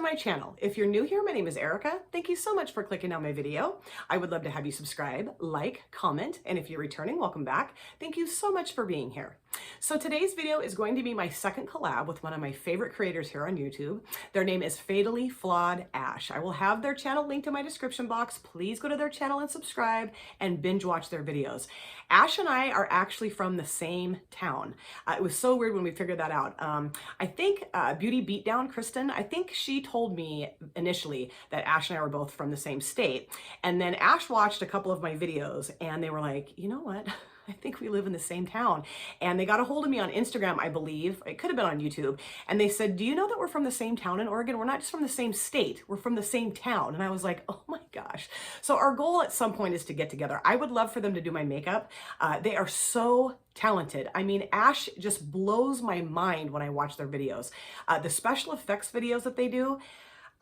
my channel. If you're new here, my name is Erica. Thank you so much for clicking on my video. I would love to have you subscribe, like, comment, and if you're returning, welcome back. Thank you so much for being here. So today's video is going to be my second collab with one of my favorite creators here on YouTube. Their name is Fatally Flawed Ash. I will have their channel linked in my description box. Please go to their channel and subscribe and binge watch their videos. Ash and I are actually from the same town. It was so weird when we figured that out. I think Beauty Beatdown, Kristen, I think she told me initially that Ash and I were both from the same state. And then Ash watched a couple of my videos and they were like, you know what? I think we live in the same town. And they got a hold of me on Instagram, I believe. It could have been on YouTube. And they said, do you know that we're from the same town in Oregon? We're not just from the same state. We're from the same town. And I was like, oh my gosh. So our goal at some point is to get together. I would love for them to do my makeup. They are so talented. I mean, Ash just blows my mind when I watch their videos. The special effects videos that they do,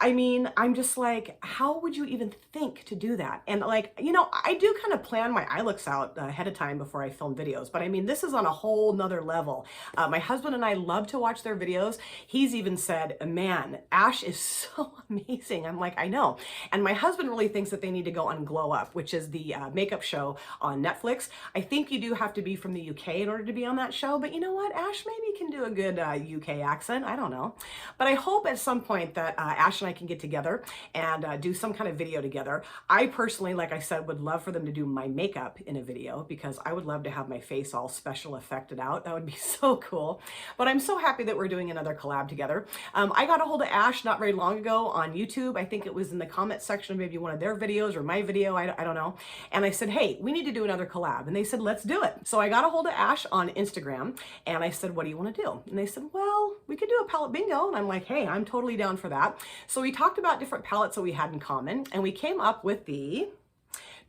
I mean, I'm just like, how would you even think to do that? And like, you know, I do kind of plan my eye looks out ahead of time before I film videos, but I mean, this is on a whole nother level. My husband and I love to watch their videos. He's even said, man, Ash is so amazing. I'm like, I know. And my husband really thinks that they need to go on Glow Up, which is the makeup show on Netflix. I think you do have to be from the UK in order to be on that show, but you know what? Ash maybe can do a good UK accent. I don't know. But I hope at some point that Ash and I can get together and do some kind of video together. I personally, like I said, would love for them to do my makeup in a video because I would love to have my face all special effected out. That would be so cool. But I'm so happy that we're doing another collab together. I got a hold of Ash not very long ago on YouTube. I think it was in the comment section of maybe one of their videos or my video. I don't know. And I said, hey, we need to do another collab. And they said, let's do it. So I got a hold of Ash on Instagram and I said, what do you want to do? And they said, well, we could do a palette bingo. And I'm like, hey, I'm totally down for that. So we talked about different palettes that we had in common and we came up with the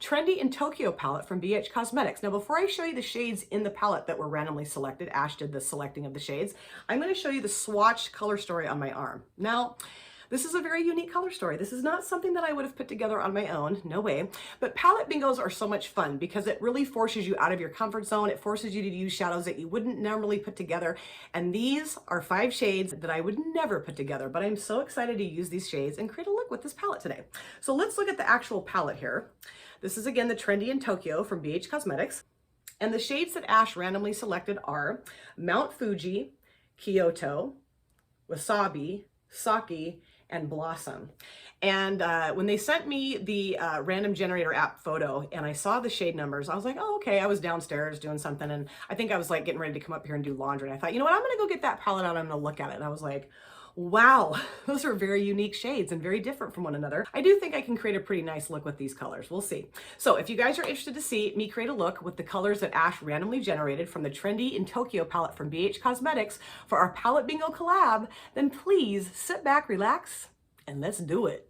Trendy in Tokyo palette from BH Cosmetics. Now, before I show you the shades in the palette that were randomly selected, Ash did the selecting of the shades, I'm going to show you the swatch color story on my arm. Now, this is a very unique color story. This is not something that I would have put together on my own, no way. But palette bingos are so much fun because it really forces you out of your comfort zone. It forces you to use shadows that you wouldn't normally put together. And these are 5 shades that I would never put together, but I'm so excited to use these shades and create a look with this palette today. So let's look at the actual palette here. This is again the Trendy in Tokyo from BH Cosmetics. And the shades that Ash randomly selected are Mount Fuji, Kyoto, Wasabi, Sake, and Blossom. And when they sent me the random generator app photo and I saw the shade numbers, I was like, oh, okay. I was downstairs doing something and I think I was like getting ready to come up here and do laundry. And I thought, you know what, I'm gonna go get that palette out, I'm gonna look at it. And I was like, wow, those are very unique shades and very different from one another. I do think I can create a pretty nice look with these colors. We'll see. So if you guys are interested to see me create a look with the colors that Ash randomly generated from the Trendy in Tokyo palette from BH Cosmetics for our palette bingo collab, then please sit back, relax, and let's do it.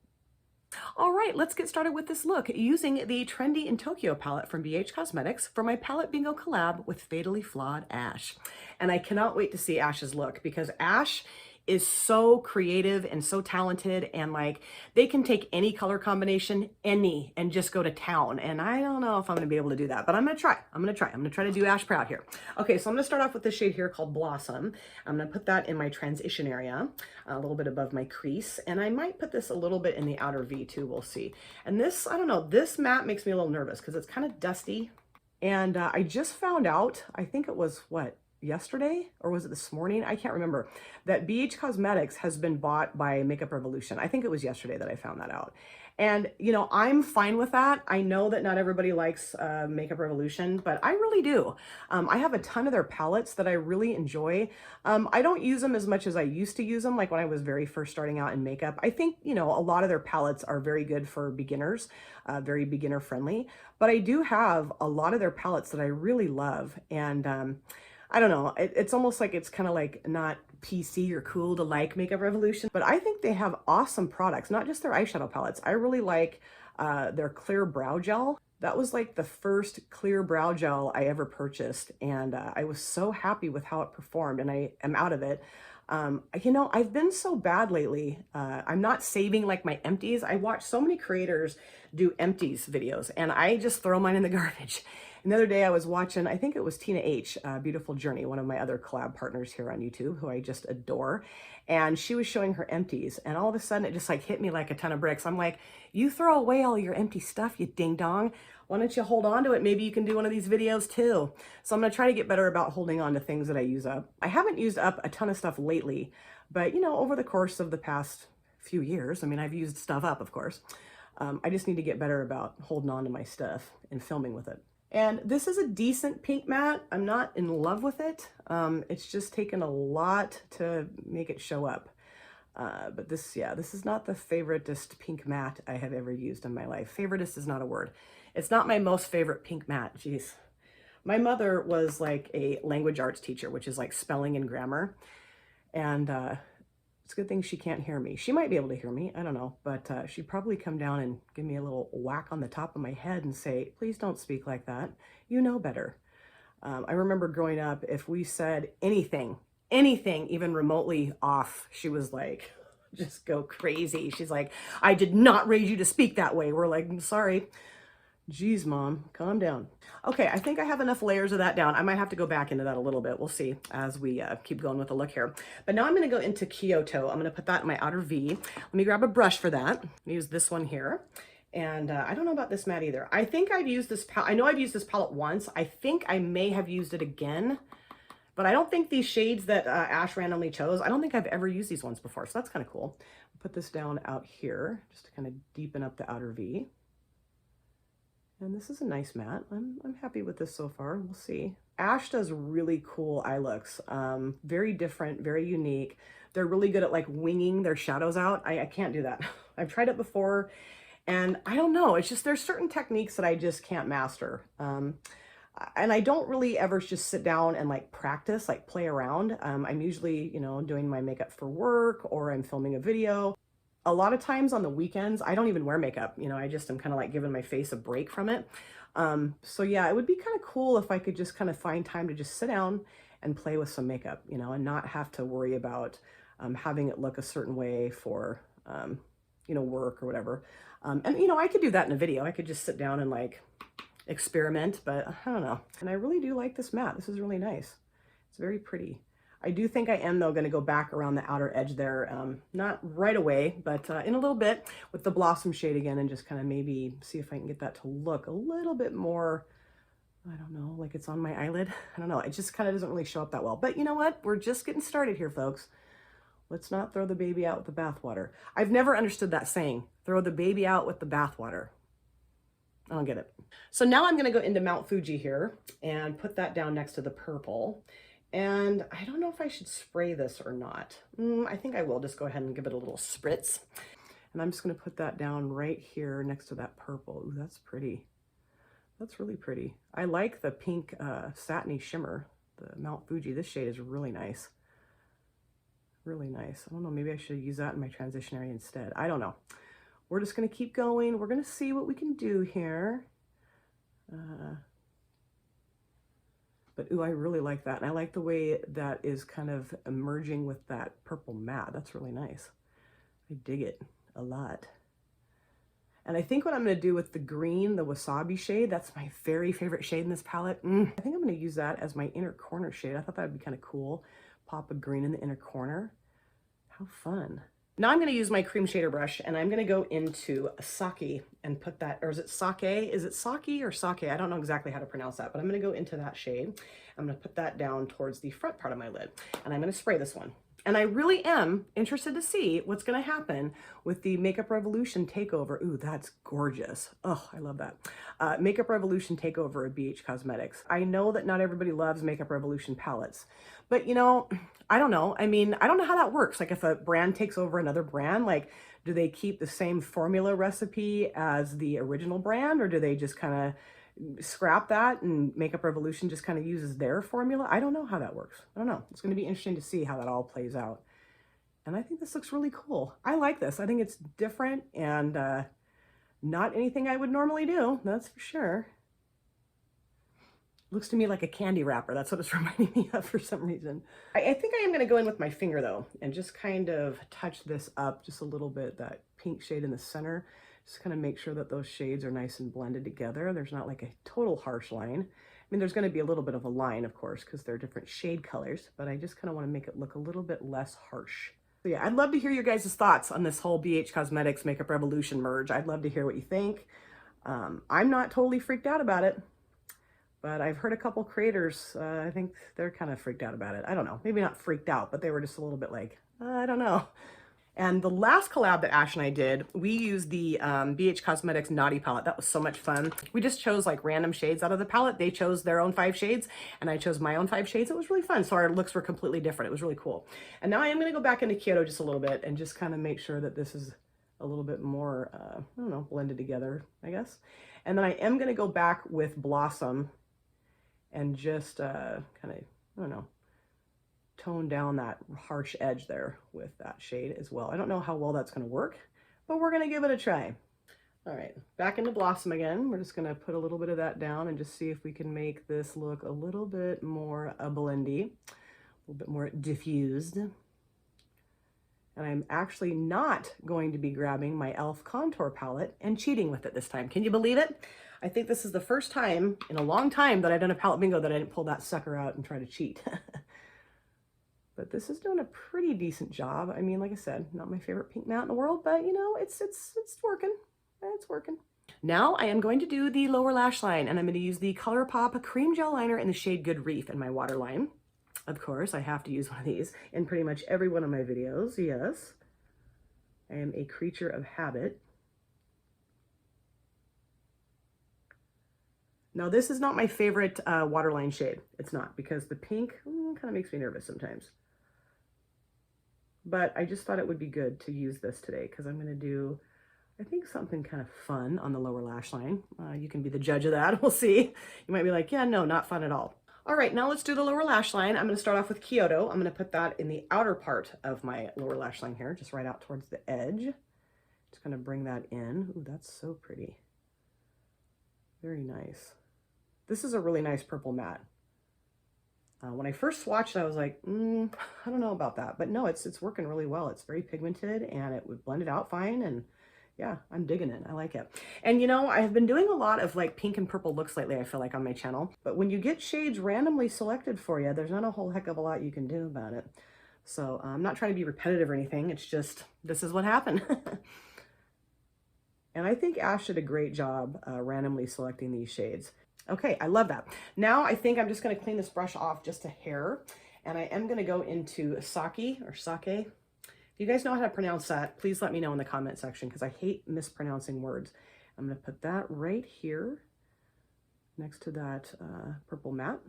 All right, let's get started with this look using the Trendy in Tokyo palette from BH Cosmetics for my palette bingo collab with Fatally Flawed Ash. And I cannot wait to see Ash's look because Ash is so creative and so talented and like they can take any color combination, and just go to town. And I don't know if I'm gonna be able to do that, but I'm gonna try. I'm gonna try to do Ash proud here. Okay, so I'm gonna start off with this shade here called Blossom. I'm gonna put that in my transition area, a little bit above my crease. And I might put this a little bit in the outer V too, we'll see. And this, I don't know, this matte makes me a little nervous because it's kind of dusty. And I just found out, I think it was what, yesterday or was it this morning? I can't remember, that BH Cosmetics has been bought by Makeup Revolution. I think it was yesterday that I found that out. And you know, I'm fine with that. I know that not everybody likes Makeup Revolution, but I really do. I have a ton of their palettes that I really enjoy. I don't use them as much as I used to use them, like when I was very first starting out in makeup. I think, you know, a lot of their palettes are very good for beginners, very beginner friendly, but I do have a lot of their palettes that I really love. And I don't know, it's almost like it's kind of like not PC or cool to like Makeup Revolution, but I think they have awesome products, not just their eyeshadow palettes. I really like their clear brow gel. That was like the first clear brow gel I ever purchased, and I was so happy with how it performed, and I am out of it. You know, I've been so bad lately. I'm not saving like my empties. I watch so many creators do empties videos and I just throw mine in the garbage. And the other day I was watching, I think it was Tina H, Beautiful Journey, one of my other collab partners here on YouTube, who I just adore. And she was showing her empties, and all of a sudden it just like hit me like a ton of bricks. I'm like, you throw away all your empty stuff, you ding dong. Why don't you hold on to it? Maybe you can do one of these videos too. So I'm gonna try to get better about holding on to things that I use up. I haven't used up a ton of stuff lately, but you know, over the course of the past few years, I mean, I've used stuff up, of course. I just need to get better about holding on to my stuff and filming with it. And this is a decent pink matte. I'm not in love with it. It's just taken a lot to make it show up. But this, yeah, this is not the favoritist pink matte I have ever used in my life. Favoritist is not a word. It's not my most favorite pink matte. Jeez. My mother was like a language arts teacher, which is like spelling and grammar. And it's a good thing she can't hear me. She might be able to hear me, I don't know, but she'd probably come down and give me a little whack on the top of my head and say, please don't speak like that. You know better. I remember growing up, if we said anything, even remotely off, she was like, just go crazy. She's like, I did not raise you to speak that way. We're like, sorry. Geez, Mom, calm down. Okay, I think I have enough layers of that down. I might have to go back into that a little bit. We'll see as we keep going with the look here. But now I'm going to go into Kyoto. I'm going to put that in my outer V. Let me grab a brush for that. Use this one here. And I don't know about this matte either. I think I've used this palette. I know I've used this palette once. I think I may have used it again. But I don't think these shades that Ash randomly chose, I don't think I've ever used these ones before. So that's kind of cool. I'll put this down out here just to kind of deepen up the outer V. And this is a nice matte. I'm happy with this so far. We'll see. Ash does really cool eye looks. Very different, very unique. They're really good at like winging their shadows out. I can't do that. I've tried it before and I don't know. It's just there's certain techniques that I just can't master. And I don't really ever just sit down and like practice, like play around. I'm usually, you know, doing my makeup for work or I'm filming a video. A lot of times on the weekends, I don't even wear makeup. You know, I just am kind of like giving my face a break from it. So yeah, it would be kind of cool if I could just kind of find time to just sit down and play with some makeup, you know, and not have to worry about having it look a certain way for, you know, work or whatever. And, you know, I could do that in a video. I could just sit down and like experiment, but I don't know. And I really do like this matte. This is really nice. It's very pretty. I do think I am, though, going to go back around the outer edge there, not right away, but in a little bit with the Blossom shade again and just kind of maybe see if I can get that to look a little bit more, I don't know, like it's on my eyelid. I don't know. It just kind of doesn't really show up that well. But you know what? We're just getting started here, folks. Let's not throw the baby out with the bathwater. I've never understood that saying, throw the baby out with the bathwater. I don't get it. So now I'm going to go into Mount Fuji here and put that down next to the purple. And I don't know if I should spray this or not. I think I will just go ahead and give it a little spritz. And I'm just going to put that down right here next to that purple. Ooh, that's pretty. That's really pretty. I like the pink satiny shimmer, the Mount Fuji. This shade is really nice. Really nice. I don't know, maybe I should use that in my transition area instead. I don't know. We're just going to keep going. We're going to see what we can do here. But ooh, I really like that. And I like the way that is kind of emerging with that purple matte. That's really nice. I dig it a lot. And I think what I'm going to do with the green, the wasabi shade, that's my very favorite shade in this palette. I think I'm going to use that as my inner corner shade. I thought that would be kind of cool. Pop a green in the inner corner. How fun. Now I'm going to use my cream shader brush and I'm going to go into Sake and put that, or is it Sake? Is it Sake or Sake? I don't know exactly how to pronounce that, but I'm going to go into that shade. I'm going to put that down towards the front part of my lid and I'm going to spray this one. And I really am interested to see what's going to happen with the Makeup Revolution takeover. Ooh, that's gorgeous. Oh, I love that. Makeup Revolution takeover of BH Cosmetics. I know that not everybody loves Makeup Revolution palettes, but you know, I don't know. I mean, I don't know how that works. Like if a brand takes over another brand, like do they keep the same formula recipe as the original brand or do they just kind of scrap that and Makeup Revolution just kind of uses their formula? I don't know how that works. I don't know. It's going to be interesting to see how that all plays out. And I think this looks really cool. I like this. I think it's different and not anything I would normally do. That's for sure. Looks to me like a candy wrapper. That's what it's reminding me of for some reason. I think I am going to go in with my finger though and just kind of touch this up just a little bit, that pink shade in the center, Just kind of make sure that those shades are nice and blended together. There's not like a total harsh line. I mean, there's going to be a little bit of a line, of course, because they're different shade colors, but I just kind of want to make it look a little bit less harsh. So yeah, I'd love to hear your guys' thoughts on this whole BH Cosmetics Makeup Revolution merge. I'd love to hear what you think. I'm not totally freaked out about it, but I've heard a couple creators, I think they're kind of freaked out about it. I don't know, maybe not freaked out, but they were just a little bit like, I don't know. And the last collab that Ash and I did, we used the BH Cosmetics Naughty palette. That was so much fun. We just chose like random shades out of the palette. They chose their own 5 shades and I chose my own 5 shades. It was really fun. So our looks were completely different. It was really cool. And now I am going to go back into Kyoto just a little bit and just kind of make sure that this is a little bit more, I don't know, blended together, I guess. And then I am going to go back with Blossom and just kind of, I don't know, tone down that harsh edge there with that shade as well. I don't know how well that's going to work, but we're going to give it a try. All right, back into Blossom again. We're just going to put a little bit of that down and just see if we can make this look a little bit more blendy, a little bit more diffused. And I'm actually not going to be grabbing my e.l.f. contour palette and cheating with it this time. Can you believe it? I think this is the first time in a long time that I've done a palette bingo that I didn't pull that sucker out and try to cheat. But this is doing a pretty decent job. I mean, like I said, not my favorite pink matte in the world, but you know, it's working. It's working. Now I am going to do the lower lash line, and I'm going to use the ColourPop Cream Gel Liner in the shade Good Reef in my waterline. Of course, I have to use one of these in pretty much every one of my videos. Yes, I am a creature of habit. Now, this is not my favorite waterline shade. It's not, because the pink kind of makes me nervous sometimes. But I just thought it would be good to use this today because I'm going to do, I think, something kind of fun on the lower lash line. You can be the judge of that. We'll see. You might be like, yeah, no, not fun at all. All right, now let's do the lower lash line. I'm going to start off with Kyoto. I'm going to put that in the outer part of my lower lash line here, just right out towards the edge. Just going to bring that in. Ooh, that's so pretty. Very nice. This is a really nice purple matte. When I first swatched, I was like, I don't know about that. But no, it's working really well. It's very pigmented and it would blend it out fine. And yeah, I'm digging it. I like it. And you know, I have been doing a lot of like pink and purple looks lately, I feel like, on my channel. But when you get shades randomly selected for you, there's not a whole heck of a lot you can do about it. So I'm not trying to be repetitive or anything. It's just, this is what happened. And I think Ash did a great job randomly selecting these shades. Okay, I love that. Now I think I'm just going to clean this brush off just a hair, and I am going to go into Sake or Sake. If you guys know how to pronounce that, please let me know in the comment section because I hate mispronouncing words. I'm going to put that right here next to that purple matte.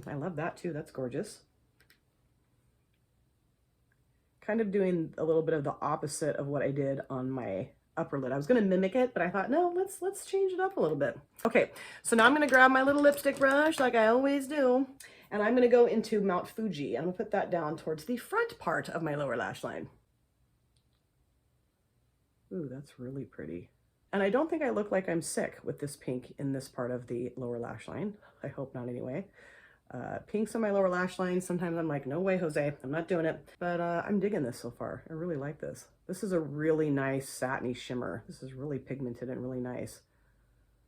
I love that too. That's gorgeous. Kind of doing a little bit of the opposite of what I did on my upper lid. I was going to mimic it, but I thought, no, let's change it up a little bit. Okay, so now I'm going to grab my little lipstick brush like I always do, and I'm going to go into Mount Fuji. I'm going to put that down towards the front part of my lower lash line. Ooh, that's really pretty. And I don't think I look like I'm sick with this pink in this part of the lower lash line. I hope not anyway. Pinks on my lower lash line, sometimes I'm like, no way, Jose, I'm not doing it. But I'm digging this so far. I really like this. This is a really nice satiny shimmer. This is really pigmented and really nice.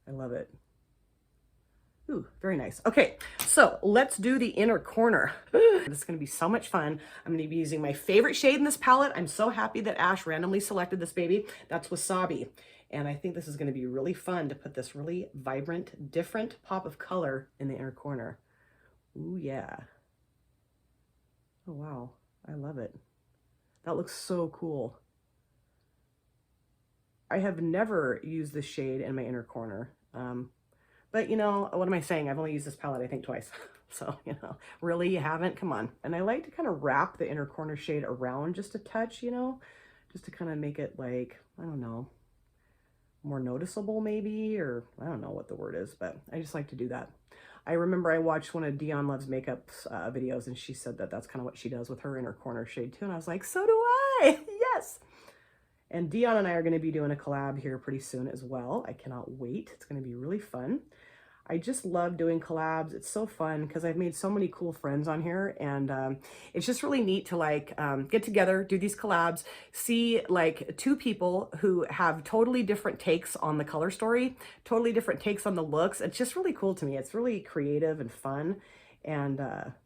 I love it. Ooh, very nice. Okay, so let's do the inner corner. This is gonna be so much fun. I'm gonna be using my favorite shade in this palette. I'm so happy that Ash randomly selected this baby. That's Wasabi. And I think this is gonna be really fun to put this really vibrant, different pop of color in the inner corner. Ooh, yeah. Oh, wow. I love it. That looks so cool. I have never used this shade in my inner corner. But, you know, what am I saying? I've only used this palette, I think, twice. So, you know, really, you haven't? Come on. And I like to kind of wrap the inner corner shade around just a touch, you know, just to kind of make it like, I don't know, more noticeable maybe, or I don't know what the word is, but I just like to do that. I remember I watched one of Dion Luvs Makeup's videos, and she said that that's kind of what she does with her inner corner shade too. And I was like, so do I. Yes. And Dion and I are going to be doing a collab here pretty soon as well. I cannot wait. It's going to be really fun. I just love doing collabs. It's so fun because I've made so many cool friends on here, and it's just really neat to like get together, do these collabs, see like two people who have totally different takes on the color story, totally different takes on the looks. It's just really cool to me. It's really creative and fun, and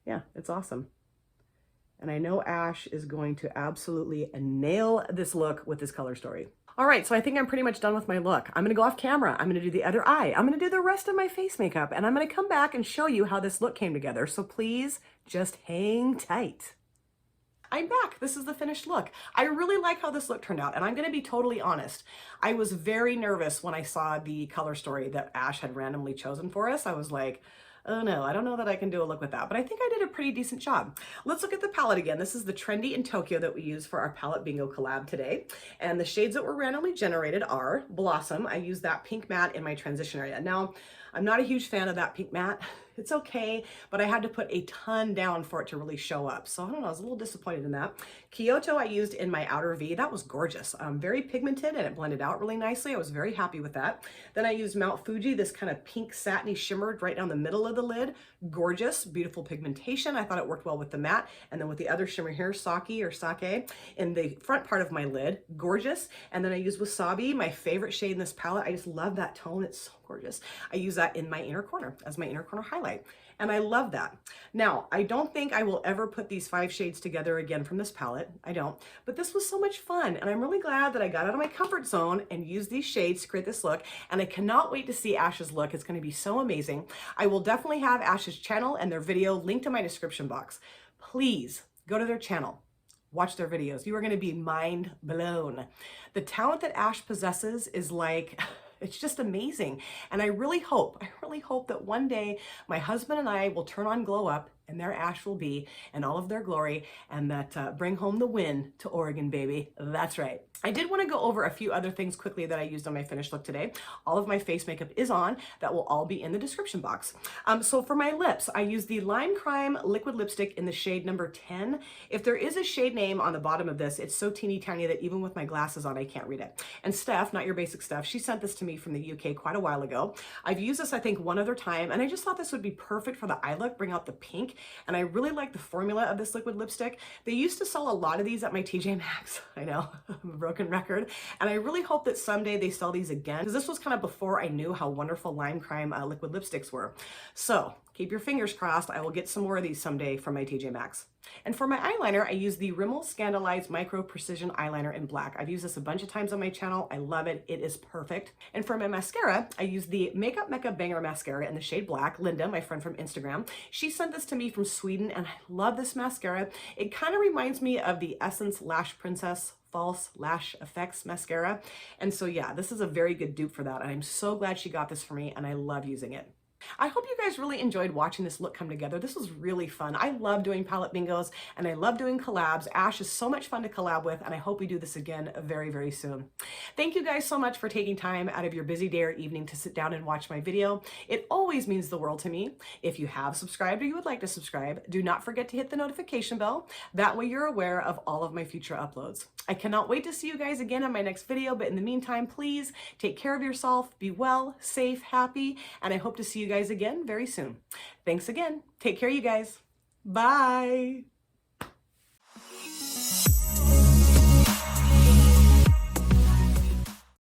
yeah, it's awesome. And I know Ash is going to absolutely nail this look with this color story. All right, so I think I'm pretty much done with my look. I'm gonna go off camera. I'm gonna do the other eye. I'm gonna do the rest of my face makeup, and I'm gonna come back and show you how this look came together. So please just hang tight. I'm back. This is the finished look. I really like how this look turned out, and I'm going to be totally honest. I was very nervous when I saw the color story that Ash had randomly chosen for us. I was like, oh no, I don't know that I can do a look with that, but I think I did a pretty decent job. Let's look at the palette again. This is the Trendy in Tokyo that we use for our palette bingo collab today. And the shades that were randomly generated are Blossom. I use that pink matte in my transition area. Now, I'm not a huge fan of that pink matte. It's okay, but I had to put a ton down for it to really show up. So I don't know, I was a little disappointed in that. Kyoto I used in my outer V. That was gorgeous. Very pigmented, and it blended out really nicely. I was very happy with that. Then I used Mount Fuji, this kind of pink satiny shimmer right down the middle of the lid. Gorgeous, beautiful pigmentation. I thought it worked well with the matte. And then with the other shimmer here, Sake, in the front part of my lid. Gorgeous. And then I used Wasabi, my favorite shade in this palette. I just love that tone. It's so gorgeous. I use that in my inner corner as my inner corner highlight. And I love that. Now, I don't think I will ever put these 5 shades together again from this palette. I don't. But this was so much fun. And I'm really glad that I got out of my comfort zone and used these shades to create this look. And I cannot wait to see Ash's look. It's going to be so amazing. I will definitely have Ash's channel and their video linked in my description box. Please go to their channel. Watch their videos. You are going to be mind blown. The talent that Ash possesses is like... it's just amazing. And I really hope that one day my husband and I will turn on Glow Up and their Ash will be in all of their glory, and that bring home the win to Oregon, baby. That's right. I did want to go over a few other things quickly that I used on my finished look today. All of my face makeup is on. That will all be in the description box. So for my lips, I used the Lime Crime liquid lipstick in the shade number 10. If there is a shade name on the bottom of this, it's so teeny tiny that even with my glasses on, I can't read it. And Steph, Not Your Basic Steph, she sent this to me from the UK quite a while ago. I've used this, I think, one other time, and I just thought this would be perfect for the eye look, bring out the pink. And I really like the formula of this liquid lipstick. They used to sell a lot of these at my TJ Maxx. I know, I'm a broken record. And I really hope that someday they sell these again, because this was kind of before I knew how wonderful Lime Crime liquid lipsticks were. So keep your fingers crossed. I will get some more of these someday from my TJ Maxx. And for my eyeliner, I use the Rimmel Scandalized Micro Precision Eyeliner in black. I've used this a bunch of times on my channel. I love it. It is perfect. And for my mascara, I use the Makeup Mecca Banger Mascara in the shade black. Linda, my friend from Instagram, she sent this to me from Sweden, and I love this mascara. It kind of reminds me of the Essence Lash Princess False Lash Effects mascara. And so yeah, this is a very good dupe for that. And I'm so glad she got this for me, and I love using it. I hope you guys really enjoyed watching this look come together. This was really fun. I love doing palette bingos, and I love doing collabs. Ash is so much fun to collab with, and I hope we do this again very, very soon. Thank you guys so much for taking time out of your busy day or evening to sit down and watch my video. It always means the world to me. If you have subscribed or you would like to subscribe, do not forget to hit the notification bell. That way you're aware of all of my future uploads. I cannot wait to see you guys again in my next video, but in the meantime, please take care of yourself, be well, safe, happy, and I hope to see you guys again very soon. Thanks again. Take care, you guys. Bye.